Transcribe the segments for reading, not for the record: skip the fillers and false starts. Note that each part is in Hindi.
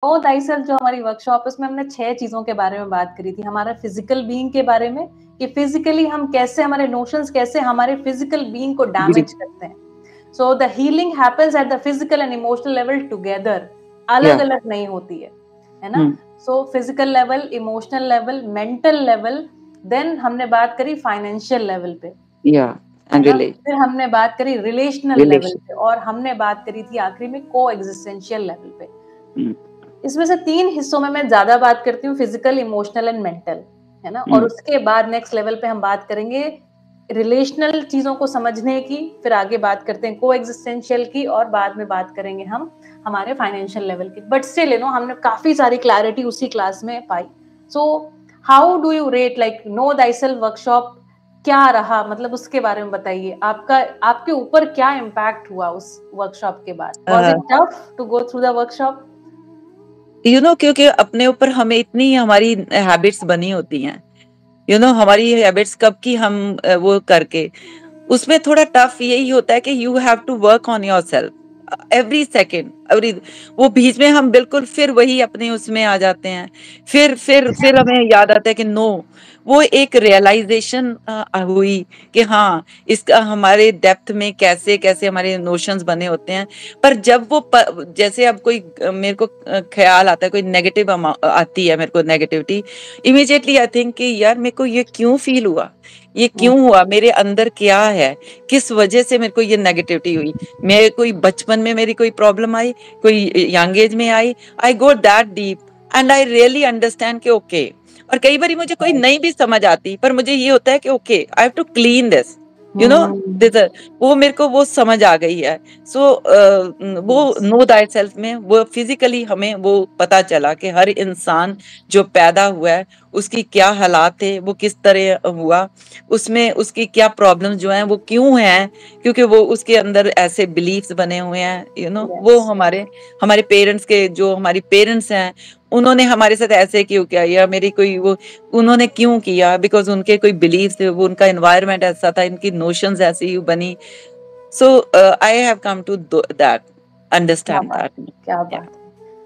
नो थायसेल्फ जो हमारी वर्कशॉप है उसमें हमने 6 चीजों के बारे में बात करी थी। हमारा फिजिकल बीइंग के बारे में कि फिजिकली हम कैसे, हमारे इमोशंस कैसे हमारे फिजिकल बीइंग को डैमेज करते हैं। So the healing happens at the physical and emotional level together, अलग-अलग नहीं होती है ना? So physical level, emotional level, mental level, then हमने बात करी फाइनेंशियल लेवल पे, फिर हमने बात करी रिलेशनल लेवल पे, और हमने बात करी थी आखिरी में को एग्जिस्टेंशियल लेवल पे। इसमें से 3 हिस्सों में मैं ज्यादा बात करती हूँ, फिजिकल, इमोशनल एंड मेंटल, है ना? और उसके बाद नेक्स्ट लेवल पे हम बात करेंगे रिलेशनल चीजों को समझने की, फिर आगे बात करते हैं को एग्जिस्टेंशियल की, और बाद में बात करेंगे हम हमारे फाइनेंशियल लेवल की। बट स्टिल हमने काफी सारी क्लैरिटी उसी क्लास में पाई। So how do you rate like know thyself workshop क्या रहा, मतलब उसके बारे में बताइए। आपके ऊपर क्या इम्पैक्ट हुआ उस वर्कशॉप के बाद? Was it tough to go through the workshop? क्योंकि अपने ऊपर हमें इतनी हमारी हैबिट्स बनी होती हैं, हमारी हैबिट्स कब की हम वो करके, उसमें थोड़ा टफ यही होता है कि you have to work on your self every second, वो बीच में हम बिल्कुल फिर वही अपने उसमें आ जाते हैं। फिर हमें याद आता है कि नो, वो एक रियलाइजेशन हुई कि हाँ, इसका हमारे डेप्थ में कैसे कैसे हमारे इमोशंस बने होते हैं। पर जब वो जैसे अब कोई मेरे को ख्याल आता है, कोई नेगेटिव आती है मेरे को नेगेटिविटी, इमीडिएटली आई थिंक कि यार मेरे को ये क्यों फील हुआ, ये क्यों हुआ, मेरे अंदर क्या है, किस वजह से मेरे को ये नेगेटिविटी हुई। मेरे कोई बचपन में मेरी कोई प्रॉब्लम आई, कोई यंग एज में I, I go that deep and I really understand कि ओके। और कई बार मुझे कोई नहीं भी समझ आती, पर मुझे ये होता है कि okay I have to clean this, वो मेरे को वो समझ आ गई है। सो वो नो थायसेल्फ में वो फिजिकली हमें वो पता चला कि हर इंसान जो पैदा हुआ है उसकी क्या हालात थे, वो किस तरह हुआ, उसमें उसकी क्या प्रॉब्लम्स जो हैं वो क्यों हैं, क्योंकि वो उसके अंदर ऐसे बिलीफ्स बने हुए हैं। वो हमारे पेरेंट्स के, जो हमारी पेरेंट्स हैं, उन्होंने हमारे साथ ऐसे क्यों किया, या मेरी कोई वो उन्होंने क्यों किया, बिकॉज उनके कोई बिलीफ थे, वो उनका एनवायरनमेंट ऐसा था, इनकी नोशंस ऐसी बनी। So I have come to that understand that. क्या बात है।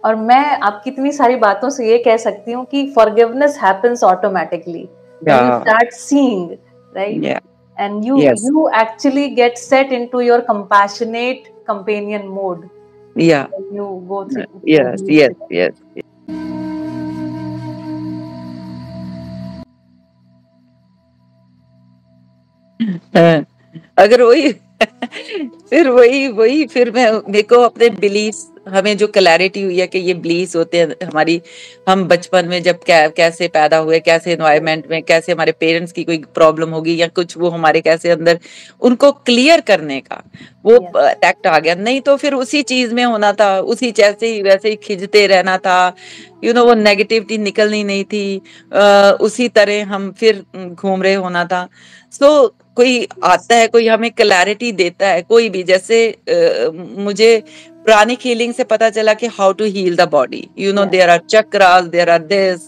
और मैं आपकी इतनी सारी बातों से ये कह सकती हूँ कि forgiveness happens automatically when you start seeing, right? And you actually get set into your compassionate companion mode. When you go through. Yes. अगर वही फिर मेरे को अपने बिलीफ, हमें जो क्लैरिटी हुई है कि ये बिलीफ होते हैं हमारी, हम बचपन में जब कैसे पैदा हुए, कैसे एनवायरनमेंट में, कैसे हमारे पेरेंट्स की कोई प्रॉब्लम होगी या कुछ, वो हमारे कैसे अंदर, उनको क्लियर करने का वो टैक्ट आ गया। नहीं तो फिर उसी चीज में होना था, उसी जैसे ही वैसे ही खिंचते रहना था, वो नेगेटिविटी निकलनी नहीं थी, उसी तरह हम फिर घूम रहे होना था। सो कोई आता है, कोई हमें क्लैरिटी देता है, कोई भी, जैसे मुझे प्राणिक हीलिंग से पता चला कि how to heal the body, there are chakras, there are this,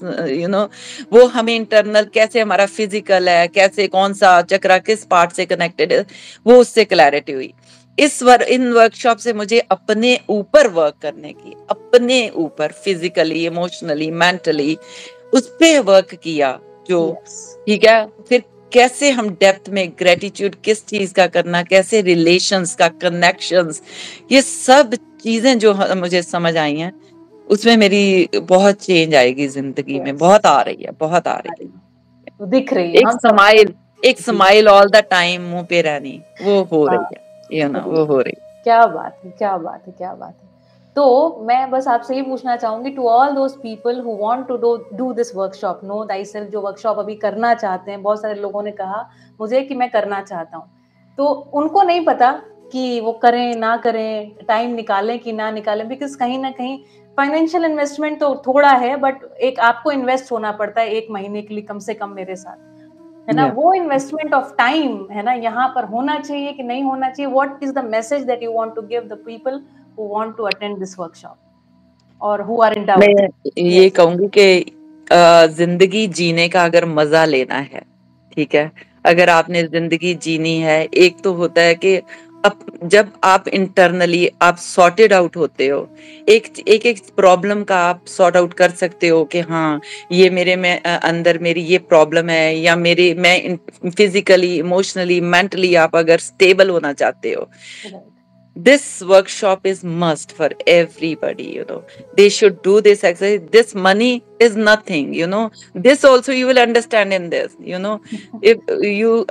वो हमें इंटरनल कैसे हमारा फिजिकल है, कैसे कौन सा चक्रा किस पार्ट से कनेक्टेड है, वो उससे क्लैरिटी हुई। इन वर्कशॉप से मुझे अपने ऊपर वर्क करने की, अपने ऊपर फिजिकली, इमोशनली, मेंटली उस पे वर्क किया, जो ठीक है। फिर कैसे हम डेप्थ में ग्रेटिट्यूड किस चीज का करना, कैसे रिलेशंस का, कनेक्शंस, ये सब चीजें जो मुझे समझ आई हैं, उसमें मेरी बहुत चेंज आएगी जिंदगी में, बहुत आ रही है, दिख रही है। एक स्माइल ऑल द टाइम मुंह पे रहनी, वो हो रही है, वो हो रही है। क्या बात है। तो मैं बस आपसे ये पूछना चाहूंगी, to all those people who want to do this workshop, know thyself जो वर्कशॉप अभी करना चाहते हैं, बहुत सारे लोगों ने कहा मुझे कि मैं करना चाहता हूँ, तो उनको नहीं पता कि वो करें ना करें, टाइम निकालें कि ना निकालें, बिकॉज कहीं ना कहीं फाइनेंशियल इन्वेस्टमेंट तो थोड़ा है, बट एक आपको इन्वेस्ट होना पड़ता है 1 महीने के लिए कम से कम मेरे साथ, है ना? वो इन्वेस्टमेंट ऑफ टाइम, है ना, यहाँ पर होना चाहिए कि नहीं होना चाहिए? What is the message that you want to give the people who want to attend this workshop or who are in doubt? मैं ये कहूंगी कि जिंदगी जीने का अगर मजा लेना है, ठीक है, अगर आपने जिंदगी जीनी है, एक तो होता है कि जब आप इंटरनली आप सॉर्टेड आउट होते हो, एक प्रॉब्लम का आप सॉर्ट आउट कर सकते हो कि हाँ ये मेरे में अंदर मेरी ये प्रॉब्लम है, या मैं फिजिकली इमोशनली मेंटली आप अगर स्टेबल होना चाहते हो, this workshop is must for everybody. They should do this exercise. This money is nothing. This also you will understand in this. If you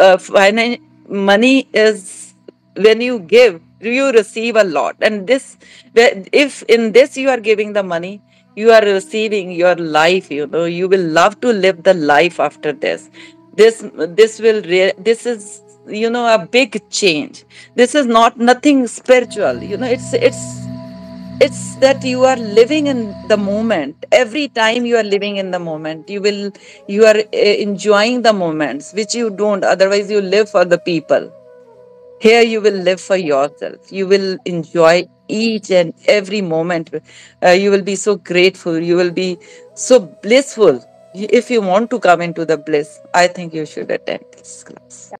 money is, when you give, you receive a lot, and this, if in this you are giving the money, you are receiving your life. You will love to live the life after this. This is a big change. This is not nothing spiritual. It's that you are living in the moment. Every time you are living in the moment, you are enjoying the moments which you don't otherwise. You live for the people. Here you will live for yourself. You will enjoy each and every moment. You will be so grateful. You will be so blissful. If you want to come into the bliss, I think you should attend this class.